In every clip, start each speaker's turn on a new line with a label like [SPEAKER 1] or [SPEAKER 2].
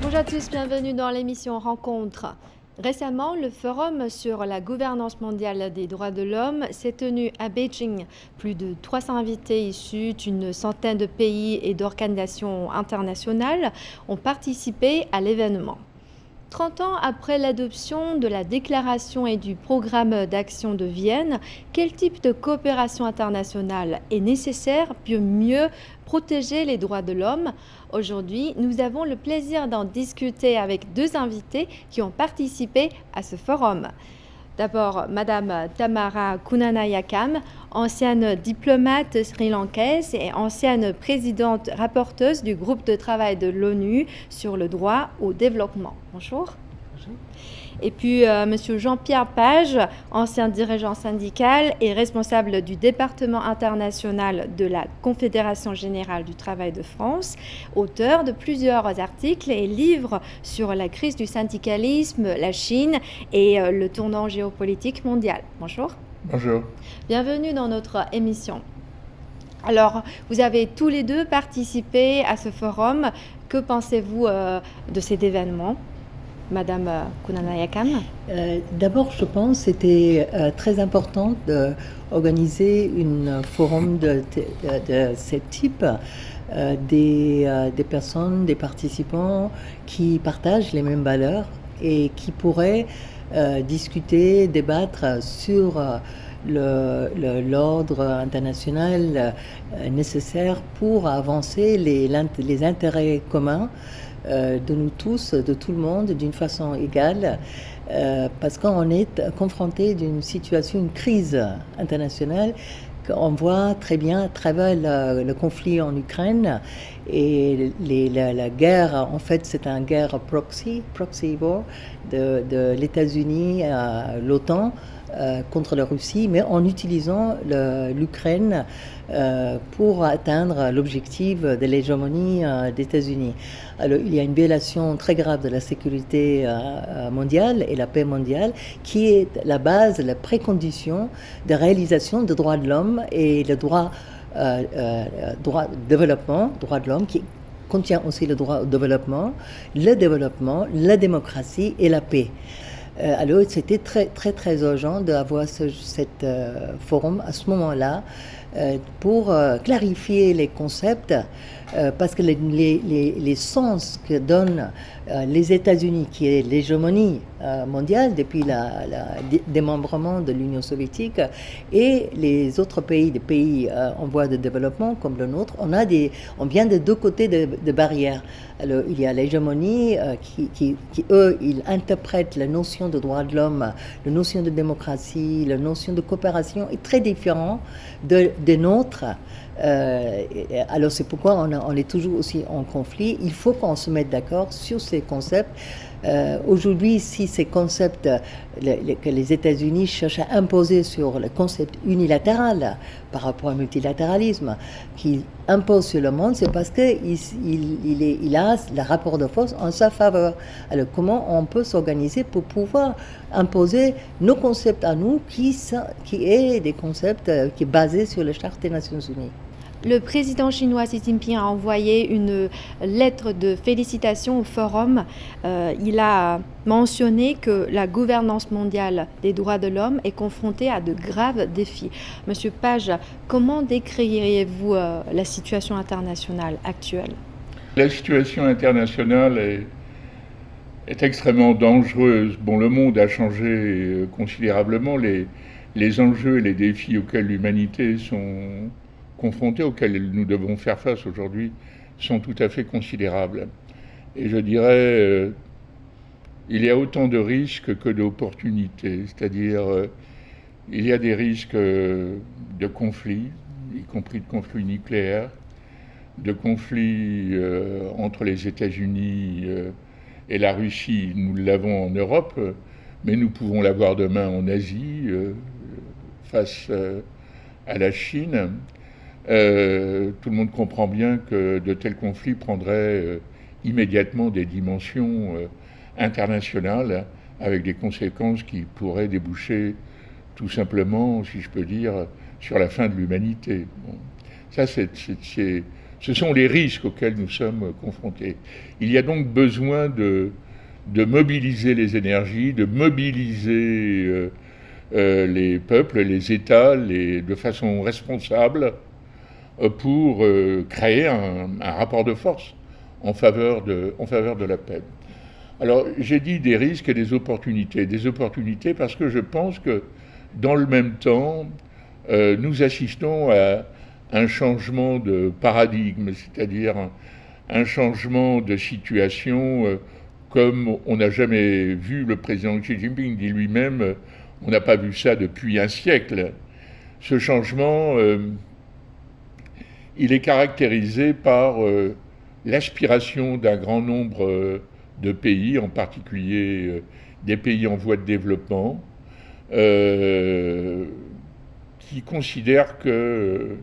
[SPEAKER 1] Bonjour à tous, bienvenue dans l'émission Rencontre. Récemment, le Forum sur la gouvernance mondiale des droits de l'homme s'est tenu à Beijing. Plus de 300 invités issus d'une centaine de pays et d'organisations internationales ont participé à l'événement. 30 ans après l'adoption de la déclaration et du programme d'action de Vienne, quel type de coopération internationale est nécessaire pour mieux protéger les droits de l'homme? Aujourd'hui, nous avons le plaisir d'en discuter avec deux invités qui ont participé à ce forum. D'abord, Madame Tamara Kunanayakam, ancienne diplomate sri-lankaise et ancienne présidente rapporteuse du groupe de travail de l'ONU sur le droit au développement. Bonjour. Bonjour. Et puis, Monsieur Jean-Pierre Page, ancien dirigeant syndical et responsable du département international de la Confédération générale du travail de France, auteur de plusieurs articles et livres sur la crise du syndicalisme, la Chine et le tournant géopolitique mondial. Bonjour.
[SPEAKER 2] Bonjour.
[SPEAKER 1] Bienvenue dans notre émission. Alors, vous avez tous les deux participé à ce forum. Que pensez-vous de cet événement ? Madame Kunanayakam.
[SPEAKER 3] D'abord, je pense que c'était très important d'organiser un forum de ce type, des personnes, des participants qui partagent les mêmes valeurs et qui pourraient discuter, débattre sur l'ordre international nécessaire pour avancer les intérêts communs de nous tous, de tout le monde, d'une façon égale, parce qu'on est confronté d'une situation, une crise internationale qu'on voit très bien à travers le conflit en Ukraine et la guerre. En fait, c'est une guerre proxy war de l'États-Unis à l'OTAN contre la Russie, mais en utilisant l'Ukraine pour atteindre l'objectif de l'hégémonie des États-Unis. Alors, il y a une violation très grave de la sécurité mondiale et la paix mondiale qui est la base, la précondition de réalisation des droits de l'homme et le droit de développement, droit de l'homme qui contient aussi le droit au développement, la démocratie et la paix. Alors, c'était très urgent d'avoir cet forum à ce moment-là pour clarifier les concepts, parce que les sens que donnent les États-Unis, qui est l'hégémonie mondiale depuis le démembrement de l'Union soviétique, et les autres pays, des pays en voie de développement comme le nôtre, on vient de deux côtés de barrières. Alors, il y a l'hégémonie qui eux, ils interprètent la notion de droit de l'homme, la notion de démocratie, la notion de coopération est très différente des nôtres. Alors c'est pourquoi on est toujours aussi en conflit. Il faut qu'on se mette d'accord sur ces concepts. Aujourd'hui, si ces concepts que les États-Unis cherchent à imposer sur le concept unilatéral par rapport au multilatéralisme, qu'il impose sur le monde, c'est parce qu'il a le rapport de force en sa faveur. Alors comment on peut s'organiser pour pouvoir imposer nos concepts à nous, qui est des concepts qui est basés sur la Charte des Nations Unies?
[SPEAKER 1] Le président chinois Xi Jinping a envoyé une lettre de félicitations au forum. Il a mentionné que la gouvernance mondiale des droits de l'homme est confrontée à de graves défis. Monsieur Page, comment décririez-vous la situation internationale actuelle?
[SPEAKER 2] La situation internationale est extrêmement dangereuse. Bon, le monde a changé considérablement. Les enjeux et les défis auxquels l'humanité sont confrontés, auxquels nous devons faire face aujourd'hui, sont tout à fait considérables. Et je dirais, il y a autant de risques que d'opportunités, c'est-à-dire il y a des risques de conflits, y compris de conflits nucléaires, de conflits entre les États-Unis et la Russie. Nous l'avons en Europe, mais nous pouvons l'avoir demain en Asie, face à la Chine. Tout le monde comprend bien que de tels conflits prendraient immédiatement des dimensions internationales, avec des conséquences qui pourraient déboucher tout simplement, si je peux dire, sur la fin de l'humanité. Bon. Ça, c'est Ce sont les risques auxquels nous sommes confrontés. Il y a donc besoin de mobiliser les énergies, de mobiliser les peuples, les États, de façon responsable pour créer un rapport de force en faveur de la paix. Alors j'ai dit des risques et des opportunités. Des opportunités parce que je pense que dans le même temps, nous assistons à un changement de paradigme, c'est-à-dire un changement de situation comme on n'a jamais vu. Le président Xi Jinping dit lui-même, on n'a pas vu ça depuis un siècle. Ce changement, il est caractérisé par l'aspiration d'un grand nombre de pays, en particulier des pays en voie de développement, qui considèrent que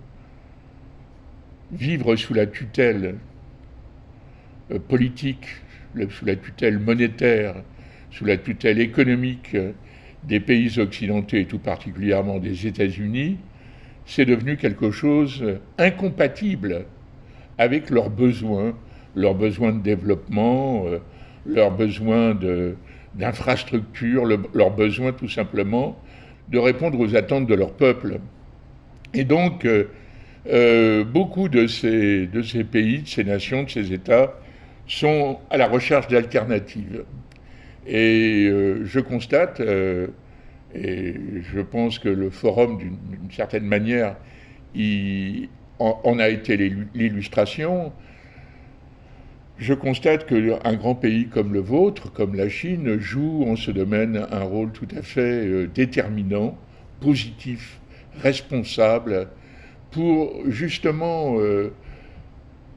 [SPEAKER 2] vivre sous la tutelle politique, sous la tutelle monétaire, sous la tutelle économique des pays occidentaux et tout particulièrement des États-Unis, c'est devenu quelque chose incompatible avec leurs besoins de développement, leurs besoins d'infrastructures, leurs besoins tout simplement de répondre aux attentes de leur peuple. Et donc, beaucoup de ces pays, de ces nations, de ces États sont à la recherche d'alternatives. Et je constate, et je pense que le forum, d'une certaine manière, en a été l'illustration. Je constate qu'un grand pays comme le vôtre, comme la Chine, joue en ce domaine un rôle tout à fait déterminant, positif, responsable, pour justement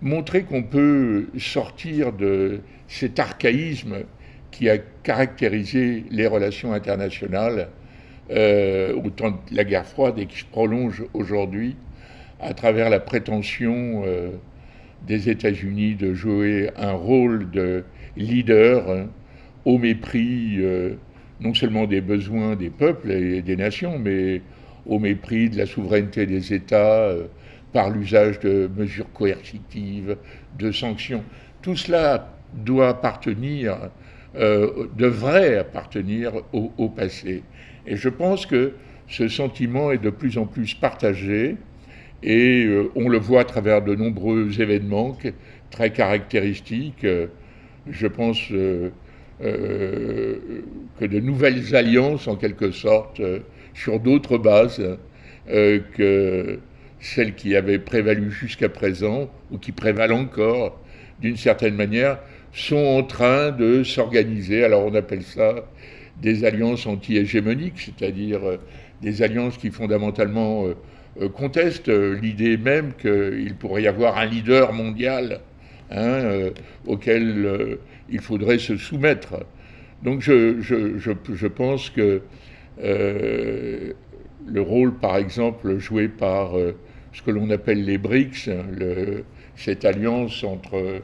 [SPEAKER 2] montrer qu'on peut sortir de cet archaïsme qui a caractérisé les relations internationales au temps de la guerre froide et qui se prolonge aujourd'hui à travers la prétention des États-Unis de jouer un rôle de leader au mépris non seulement des besoins des peuples et des nations, mais au mépris de la souveraineté des États par l'usage de mesures coercitives, de sanctions. Tout cela doit appartenir, devrait appartenir au passé. Et je pense que ce sentiment est de plus en plus partagé et on le voit à travers de nombreux événements très caractéristiques. Je pense que de nouvelles alliances, en quelque sorte, sur d'autres bases que celles qui avaient prévalu jusqu'à présent, ou qui prévalent encore, d'une certaine manière, sont en train de s'organiser. Alors on appelle ça des alliances anti-hégémoniques, c'est-à-dire des alliances qui fondamentalement contestent l'idée même qu'il pourrait y avoir un leader mondial auquel il faudrait se soumettre. Donc je pense que le rôle, par exemple, joué par ce que l'on appelle les BRICS, cette alliance entre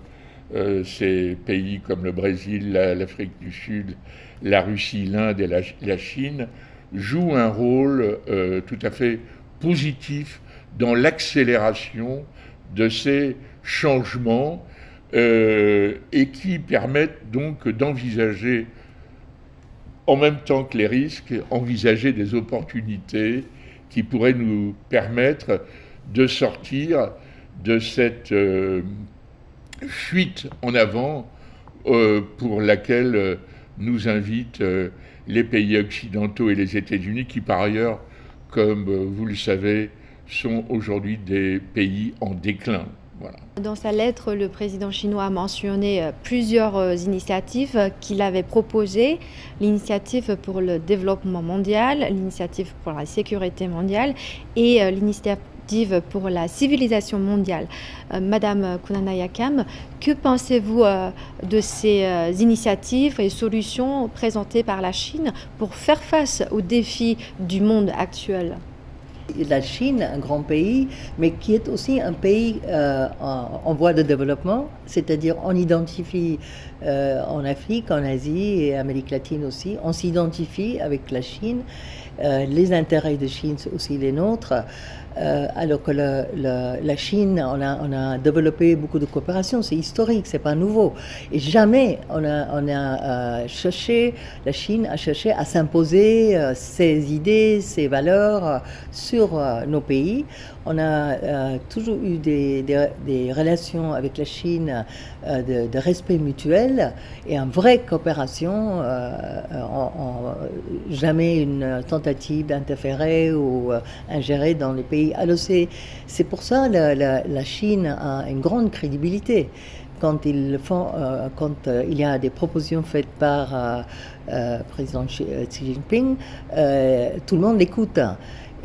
[SPEAKER 2] ces pays comme le Brésil, l'Afrique du Sud, la Russie, l'Inde et la Chine, joue un rôle tout à fait positif dans l'accélération de ces changements et qui permettent donc d'envisager, en même temps que les risques, envisager des opportunités qui pourraient nous permettre de sortir de cette fuite en avant pour laquelle nous invitent les pays occidentaux et les États-Unis qui, par ailleurs, comme vous le savez, sont aujourd'hui des pays en déclin. Voilà.
[SPEAKER 1] Dans sa lettre, le président chinois a mentionné plusieurs initiatives qu'il avait proposées. L'initiative pour le développement mondial, l'initiative pour la sécurité mondiale et l'initiative pour la civilisation mondiale. Madame Kunanayakam, que pensez-vous de ces initiatives et solutions présentées par la Chine pour faire face aux défis du monde actuel ?
[SPEAKER 3] La Chine, un grand pays, mais qui est aussi un pays en voie de développement, c'est-à-dire on identifie en Afrique, en Asie et Amérique latine aussi, on s'identifie avec la Chine. Les intérêts de Chine, c'est aussi les nôtres. Alors que la Chine, on a développé beaucoup de coopération, c'est historique, c'est pas nouveau. Et jamais la Chine a cherché à s'imposer ses idées, ses valeurs sur nos pays. On a toujours eu des relations avec la Chine de respect mutuel et une vraie coopération, jamais une tentative d'interférer ou ingérer dans les pays. Alors c'est pour ça la Chine a une grande crédibilité. Quand il y a des propositions faites par le président Xi Jinping, tout le monde l'écoute.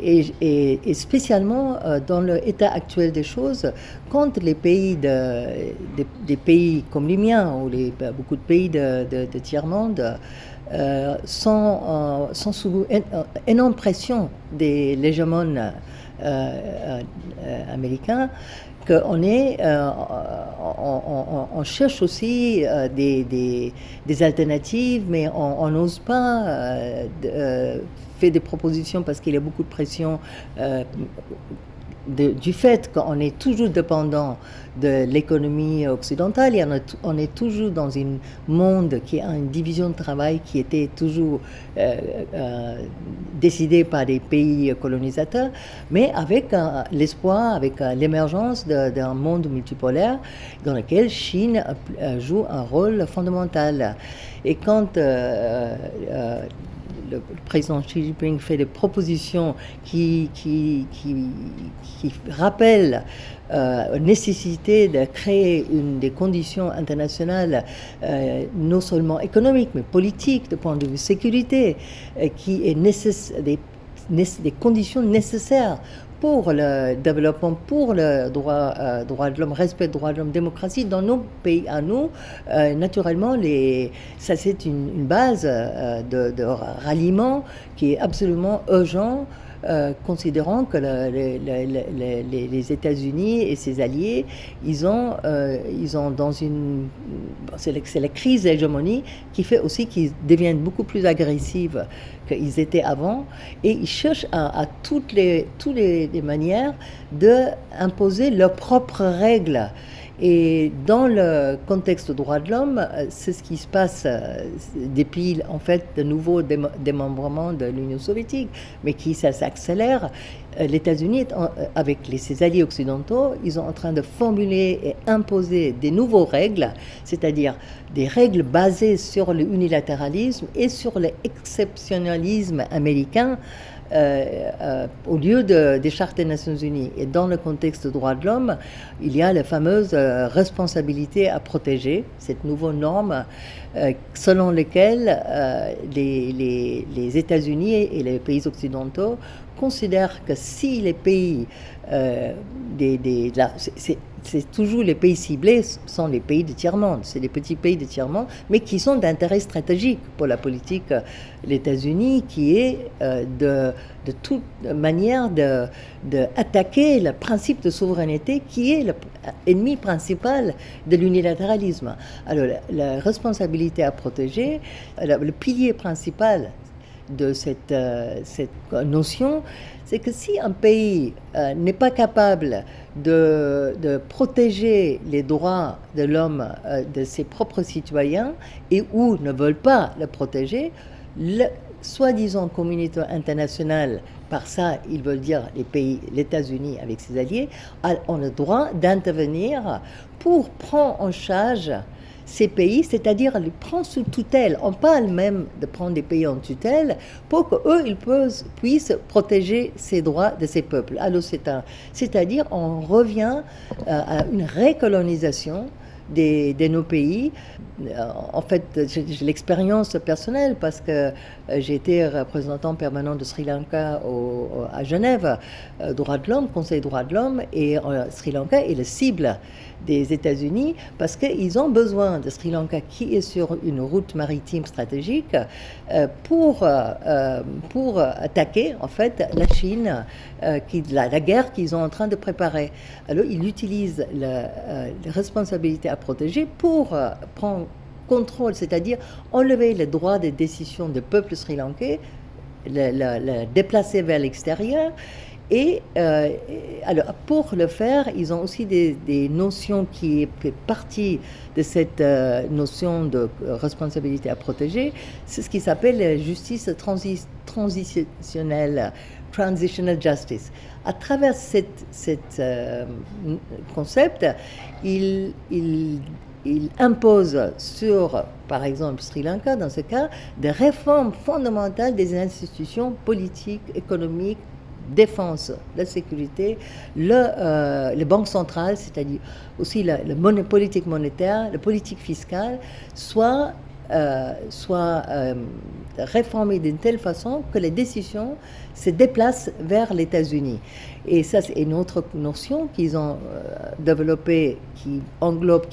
[SPEAKER 3] Et spécialement dans l'état actuel des choses, quand les pays des pays comme les miens ou beaucoup de pays de tiers-monde sont sous énorme pression des hégémones américains, qu'on on cherche aussi des alternatives, mais on n'ose pas faire des propositions parce qu'il y a beaucoup de pression du fait qu'on est toujours dépendant de l'économie occidentale et on est toujours dans un monde qui a une division de travail qui était toujours décidée par des pays colonisateurs, mais avec l'espoir, avec l'émergence d'un monde multipolaire dans lequel Chine joue un rôle fondamental. Et quand le président Xi Jinping fait des propositions qui rappellent la nécessité de créer des conditions internationales, non seulement économiques, mais politiques, de point de vue sécurité, qui est des conditions nécessaires pour le développement, pour le droit de l'homme, respect des droits de l'homme, démocratie dans nos pays à nous. Naturellement, ça c'est une base de ralliement qui est absolument urgent, considérant que les États-Unis et ses alliés, ils ont dans c'est la crise d'hégémonie qui fait aussi qu'ils deviennent beaucoup plus agressifs qu'ils étaient avant, et ils cherchent à toutes les manières d'imposer leurs propres règles. Et dans le contexte des droits de l'homme, c'est ce qui se passe depuis en fait de nouveaux démembrements de l'Union soviétique, mais ça s'accélère. Les États-Unis, avec ses alliés occidentaux, ils sont en train de formuler et imposer des nouvelles règles, c'est-à-dire des règles basées sur l'unilatéralisme et sur l'exceptionnalisme américain, au lieu des chartes des Nations Unies. Et dans le contexte des droits de l'homme, il y a la fameuse responsabilité à protéger, cette nouvelle norme selon laquelle les États-Unis et les pays occidentaux considèrent que si les pays c'est toujours les pays ciblés sont les pays de tiers-monde, c'est les petits pays de tiers-monde, mais qui sont d'intérêt stratégique pour la politique de l'États-Unis, qui est de toute manière d'attaquer le principe de souveraineté qui est l'ennemi principal de l'unilatéralisme. Alors la responsabilité à protéger, le pilier principal de cette notion, c'est que si un pays n'est pas capable de protéger les droits de l'homme de ses propres citoyens et ou ne veulent pas le protéger, soi-disant communauté internationale, par ça ils veulent dire les États-Unis avec ses alliés, ont le droit d'intervenir pour prendre en charge ces pays, c'est-à-dire les prendre sous tutelle. On parle même de prendre des pays en tutelle pour qu'eux, ils puissent protéger ces droits de ces peuples. Alors c'est-à-dire on revient à une récolonisation de nos pays. En fait, j'ai l'expérience personnelle parce que j'ai été représentant permanent de Sri Lanka à Genève, droits de l'homme, Conseil des droits de l'homme, et Sri Lanka est la cible des États-Unis parce qu'ils ont besoin de Sri Lanka qui est sur une route maritime stratégique pour attaquer en fait la Chine, la guerre qu'ils sont en train de préparer. Alors ils utilisent les responsabilités à protéger pour prendre contrôle, c'est-à-dire enlever les droits de décision du peuple sri-lankais, le déplacer vers l'extérieur. Et alors, pour le faire, ils ont aussi des notions qui fait partie de cette notion de responsabilité à protéger. C'est ce qui s'appelle la justice transitionnelle, transitional justice. À travers cet concept, il impose sur, par exemple, Sri Lanka, dans ce cas, des réformes fondamentales des institutions politiques, économiques, défense, la sécurité, les banques centrales, c'est-à-dire aussi la politique monétaire, la politique fiscale, soit réformée d'une telle façon que les décisions se déplacent vers les États-Unis. Et ça, c'est une autre notion qu'ils ont développée, qui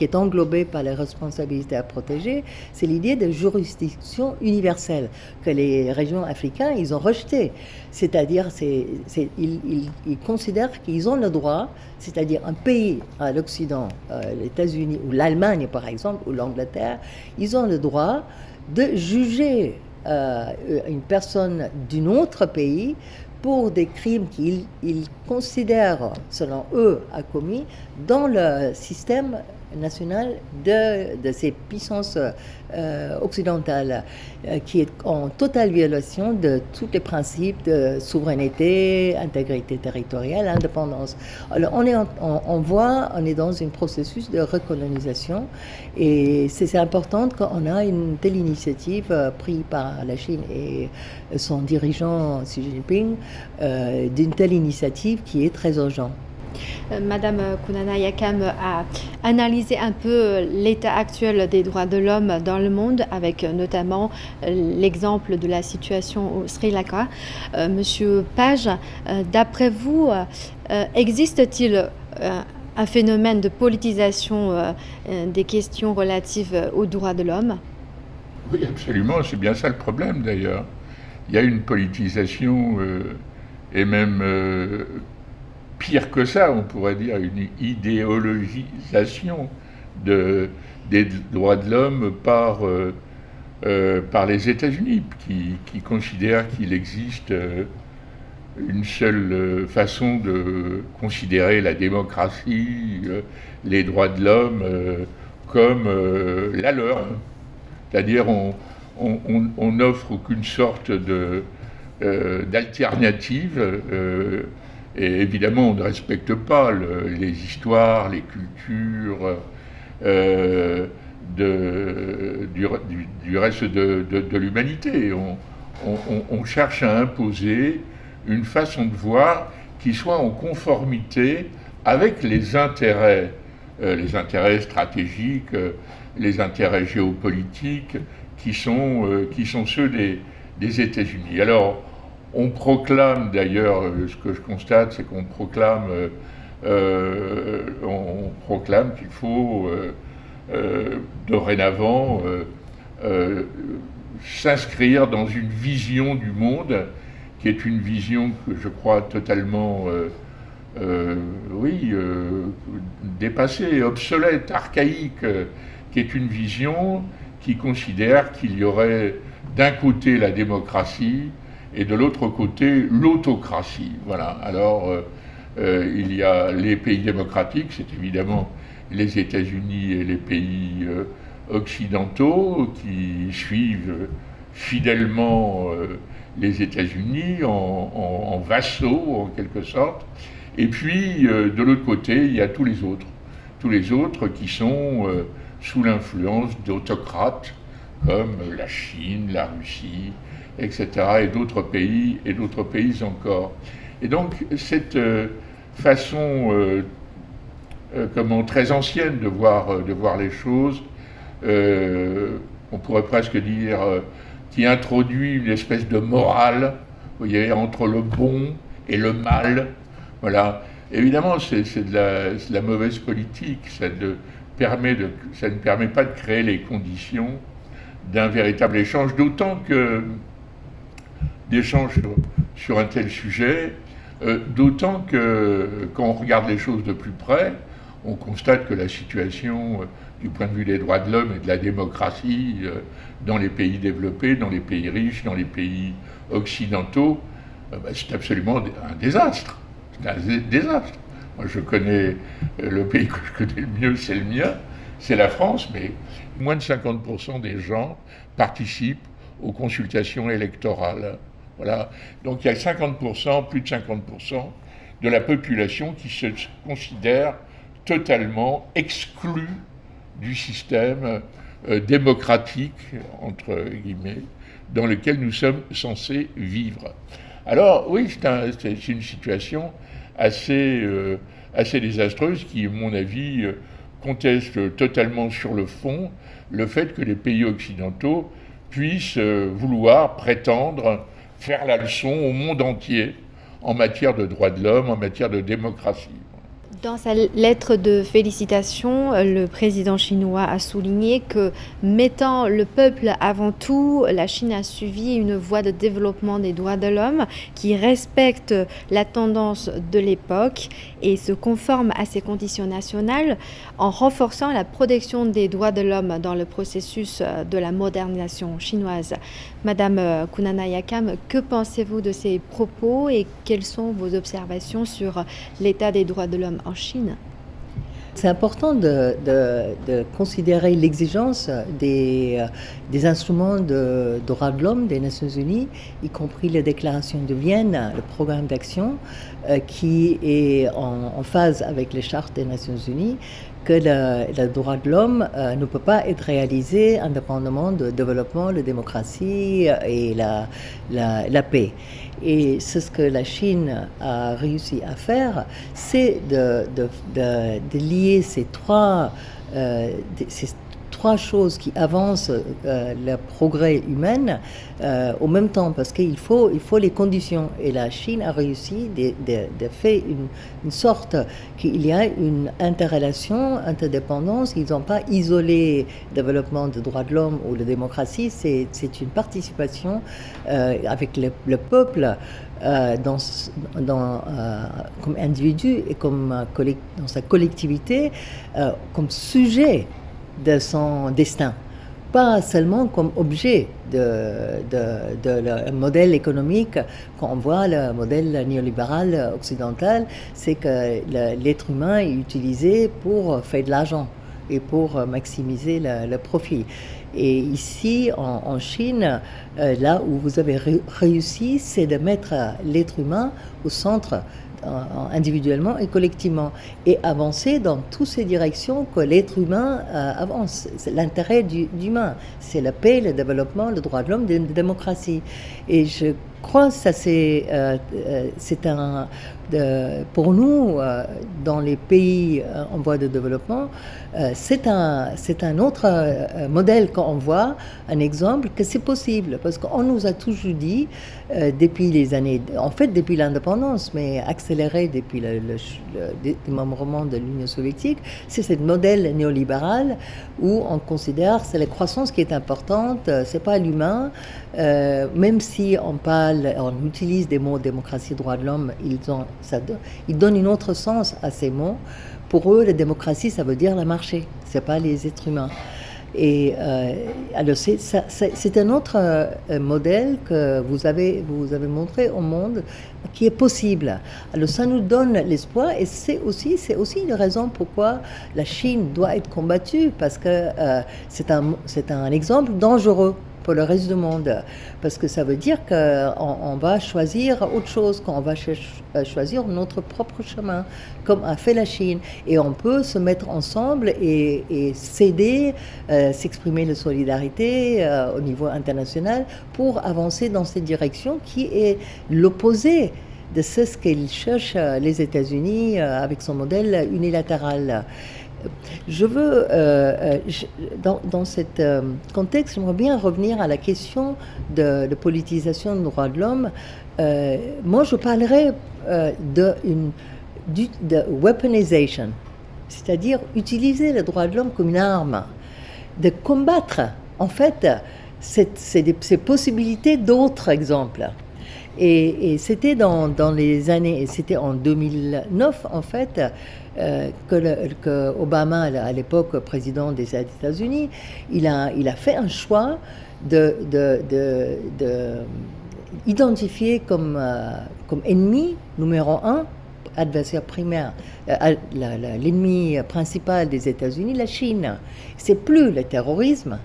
[SPEAKER 3] est englobée par les responsabilités à protéger, c'est l'idée de juridiction universelle que les régions africaines, ils ont rejetée. C'est-à-dire, ils considèrent qu'ils ont le droit, c'est-à-dire un pays à l'Occident, les États-Unis ou l'Allemagne par exemple, ou l'Angleterre, ils ont le droit de juger une personne d'un autre pays pour des crimes qu'ils considèrent, selon eux, a commis dans le système national de ces puissances occidentales, qui est en totale violation de tous les principes de souveraineté, intégrité territoriale, indépendance. Alors on est dans un processus de recolonisation, et c'est important qu'on a une telle initiative prise par la Chine et son dirigeant Xi Jinping, d'une telle initiative qui est très urgente.
[SPEAKER 1] Madame Kunana Yakam a analysé un peu l'état actuel des droits de l'homme dans le monde, avec notamment l'exemple de la situation au Sri Lanka. Monsieur Page, d'après vous, existe-t-il un phénomène de politisation des questions relatives aux droits de l'homme?
[SPEAKER 2] Oui, absolument, c'est bien ça le problème d'ailleurs. Il y a une politisation et même pire que ça, on pourrait dire une idéologisation des droits de l'homme par les États-Unis, qui considèrent qu'il existe une seule façon de considérer la démocratie, les droits de l'homme comme la leur. C'est-à-dire on n'offre aucune sorte d'alternative. Et évidemment, on ne respecte pas les histoires, les cultures du reste de l'humanité. On cherche à imposer une façon de voir qui soit en conformité avec les intérêts stratégiques, les intérêts géopolitiques qui sont ceux des États-Unis. Alors, on proclame d'ailleurs, ce que je constate, c'est qu'on proclame qu'il faut dorénavant s'inscrire dans une vision du monde qui est une vision que je crois totalement dépassée, obsolète, archaïque, qui est une vision qui considère qu'il y aurait d'un côté la démocratie et de l'autre côté l'autocratie. Voilà. Alors il y a les pays démocratiques, c'est évidemment les États-Unis et les pays occidentaux qui suivent fidèlement les États-Unis en vassaux en quelque sorte. Et puis de l'autre côté, il y a tous les autres qui sont sous l'influence d'autocrates comme la Chine, la Russie, etc., et d'autres pays encore. Et donc cette façon très ancienne de voir les choses, on pourrait presque dire, qui introduit une espèce de morale, vous voyez, entre le bon et le mal. Voilà, Évidemment, c'est de la mauvaise politique. Ça ne permet pas de créer les conditions d'un véritable échange, d'autant que d'échange sur un tel sujet, d'autant que quand on regarde les choses de plus près, on constate que la situation du point de vue des droits de l'homme et de la démocratie dans les pays développés, dans les pays riches, dans les pays occidentaux, c'est absolument un désastre. C'est un désastre. Moi, je connais le pays que je connais le mieux, c'est le mien, c'est la France, mais moins de 50% des gens participent aux consultations électorales. Voilà. Donc il y a 50%, plus de 50% de la population qui se considère totalement exclue du système démocratique, entre guillemets, dans lequel nous sommes censés vivre. Alors oui, c'est une situation assez désastreuse qui, à mon avis, conteste totalement sur le fond le fait que les pays occidentaux puissent vouloir prétendre faire la leçon au monde entier en matière de droits de l'homme, en matière de démocratie.
[SPEAKER 1] Dans sa lettre de félicitations, le président chinois a souligné que, mettant le peuple avant tout, la Chine a suivi une voie de développement des droits de l'homme qui respecte la tendance de l'époque et se conforme à ses conditions nationales en renforçant la protection des droits de l'homme dans le processus de la modernisation chinoise. Madame Kunanayakam, que pensez-vous de ces propos et quelles sont vos observations sur l'état des droits de l'homme en Chine?
[SPEAKER 3] C'est important de considérer l'exigence des instruments de droits de l'homme des Nations Unies, y compris la déclaration de Vienne, le programme d'action qui est en phase avec les chartes des Nations Unies, que le droit de l'homme ne peut pas être réalisé indépendamment de développement, la démocratie et la paix. Et c'est ce que la Chine a réussi à faire, c'est de lier ces trois choses qui avancent le progrès humain au même temps, parce qu'il faut les conditions. Et la Chine a réussi de faire une sorte qu'il y a une interrelation, interdépendance. Ils n'ont pas isolé le développement des droits de l'homme ou la démocratie. C'est une participation avec le peuple comme individu et comme dans sa collectivité, comme sujet de son destin, pas seulement comme objet de le modèle économique. Quand on voit le modèle néolibéral occidental, c'est que l'être humain est utilisé pour faire de l'argent et pour maximiser le profit. Et ici, en Chine, là où vous avez réussi, c'est de mettre l'être humain au centre, individuellement et collectivement, et avancer dans toutes ces directions que l'être humain avance. C'est l'intérêt d'humain, c'est la paix, le développement, le droit de l'homme, la démocratie. Et je crois que ça c'est pour nous, dans les pays en voie de développement, c'est un autre modèle quand on voit un exemple que c'est possible, parce qu'on nous a toujours dit depuis les années, en fait depuis l'indépendance, mais accéléré depuis le démembrement de l'Union soviétique, c'est ce modèle néolibéral où on considère que c'est la croissance qui est importante, c'est pas l'humain, même si on utilise des mots démocratie, droit de l'homme, ils donnent un autre sens à ces mots. Pour eux, la démocratie, ça veut dire le marché, c'est pas les êtres humains. Et alors c'est un autre modèle que vous avez montré au monde qui est possible. Alors ça nous donne l'espoir, et c'est aussi une raison pourquoi la Chine doit être combattue, parce que c'est un exemple dangereux pour le reste du monde, parce que ça veut dire qu'on va choisir autre chose, qu'on va choisir notre propre chemin, comme a fait la Chine, et on peut se mettre ensemble et s'aider, s'exprimer de solidarité au niveau international pour avancer dans cette direction qui est l'opposé de ce qu'ils cherchent les États-Unis avec son modèle unilatéral. Je veux, dans ce contexte, j'aimerais bien revenir à la question de politisation des droits de l'homme. Moi, je parlerais de weaponization, c'est-à-dire utiliser le droit de l'homme comme une arme, de combattre en fait ces possibilités d'autres exemples. Et c'était dans les années, c'était en 2009 en fait, que Obama, à l'époque président des États-Unis, il a fait un choix de identifier comme ennemi numéro un, adversaire primaire, l'ennemi principal des États-Unis, la Chine. C'est plus le terrorisme,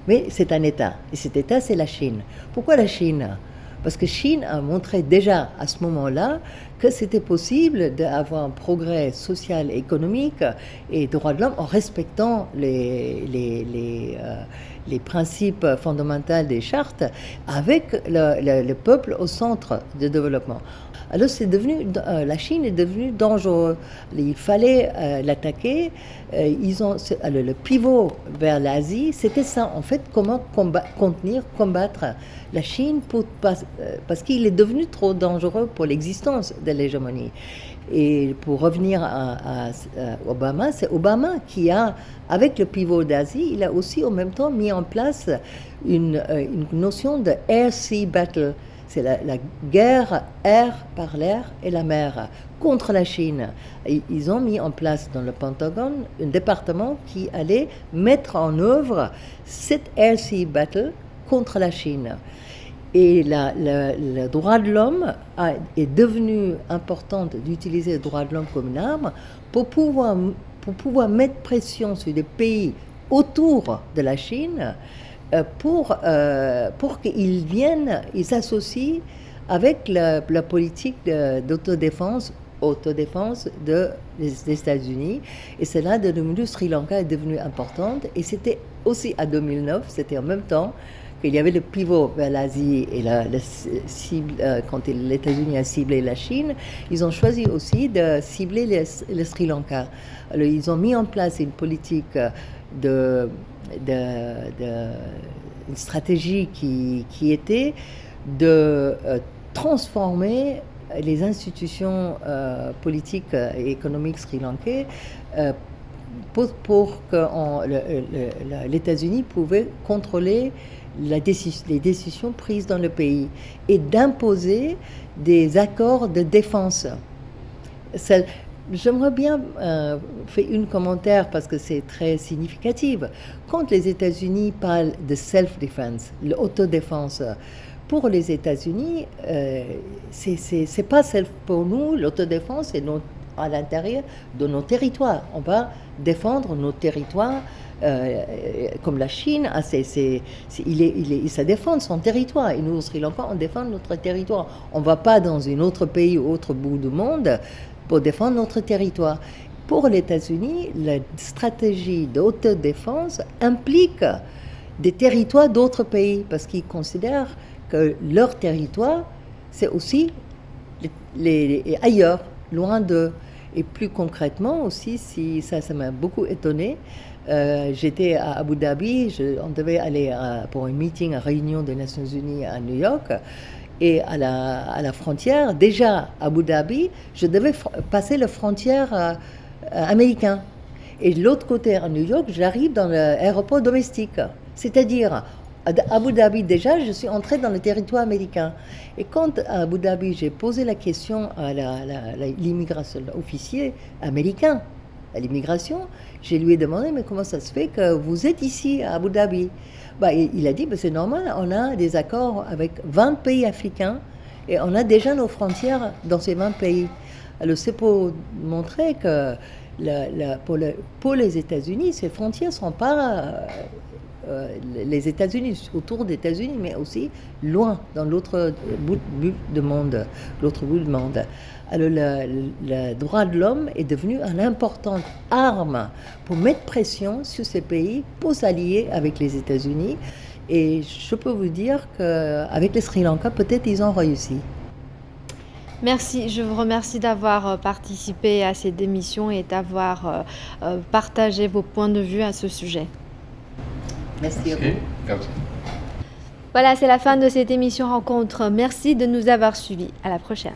[SPEAKER 3] mais c'est un État. Et cet État, c'est la Chine. Pourquoi la Chine ? Parce que Chine a montré déjà à ce moment-là que c'était possible d'avoir un progrès social et économique et droits de l'homme en respectant les principes fondamentaux des chartes avec le peuple au centre du développement. Alors la Chine est devenue dangereuse. Il fallait l'attaquer. Le pivot vers l'Asie, c'était ça en fait, comment combattre la Chine parce qu'il est devenu trop dangereux pour l'existence de l'hégémonie. Et pour revenir à Obama, c'est Obama qui a, avec le pivot d'Asie, il a aussi en même temps mis en place une notion de air-sea battle. C'est la guerre air par l'air et la mer contre la Chine. Ils ont mis en place dans le Pentagone un département qui allait mettre en œuvre cette air-sea battle contre la Chine. Et le droit de l'homme est devenu important d'utiliser le droit de l'homme comme une arme pour pouvoir mettre pression sur les pays autour de la Chine pour qu'ils s'associent avec la politique autodéfense des États-Unis. Et c'est là que le Sri Lanka est devenu importante. Et c'était aussi à 2009, c'était en même temps qu'il y avait le pivot vers l'Asie et quand les États-Unis a ciblé la Chine, ils ont choisi aussi de cibler le Sri Lanka. Alors, ils ont mis en place une politique une stratégie qui était de transformer les institutions politiques et économiques sri-lankais pour que les États-Unis pouvaient contrôler les décisions prises dans le pays et d'imposer des accords de défense. J'aimerais bien faire un commentaire parce que c'est très significatif. Quand les États-Unis parlent de self-defense, l'autodéfense, pour les États-Unis, c'est pas pour nous, l'autodéfense, c'est à l'intérieur de nos territoires. On va défendre nos territoires. Comme la Chine, ça défend son territoire. Et nous, au Sri Lanka, on défend notre territoire. On ne va pas dans un autre pays ou autre bout du monde pour défendre notre territoire. Pour les États-Unis, la stratégie d'autodéfense implique des territoires d'autres pays parce qu'ils considèrent que leur territoire, c'est aussi ailleurs, loin d'eux. Et plus concrètement aussi, ça m'a beaucoup étonné. J'étais à Abu Dhabi, on devait aller pour un meeting, une réunion des Nations Unies à New York, et à la frontière, déjà à Abu Dhabi, je devais passer la frontière américaine. Et de l'autre côté, à New York, j'arrive dans l'aéroport domestique. C'est-à-dire, à Abu Dhabi, déjà, je suis entrée dans le territoire américain. Et quand à Abu Dhabi, j'ai posé la question à l'immigration, l'officier américain, à l'immigration, je lui ai demandé, mais comment ça se fait que vous êtes ici à Abu Dhabi ? Il a dit, c'est normal, on a des accords avec 20 pays africains et on a déjà nos frontières dans ces 20 pays. Alors c'est pour montrer que pour les États-Unis, ces frontières ne sont pas les États-Unis, autour des États-Unis, mais aussi loin, dans l'autre bout du monde. Alors le droit de l'homme est devenu une importante arme pour mettre pression sur ces pays, pour s'allier avec les États-Unis. Et je peux vous dire qu'avec le Sri Lanka, peut-être ils ont réussi.
[SPEAKER 1] Merci, je vous remercie d'avoir participé à cette émission et d'avoir partagé vos points de vue à ce sujet.
[SPEAKER 3] Merci à vous.
[SPEAKER 2] Merci.
[SPEAKER 1] Voilà, c'est la fin de cette émission Rencontre. Merci de nous avoir suivis. À la prochaine.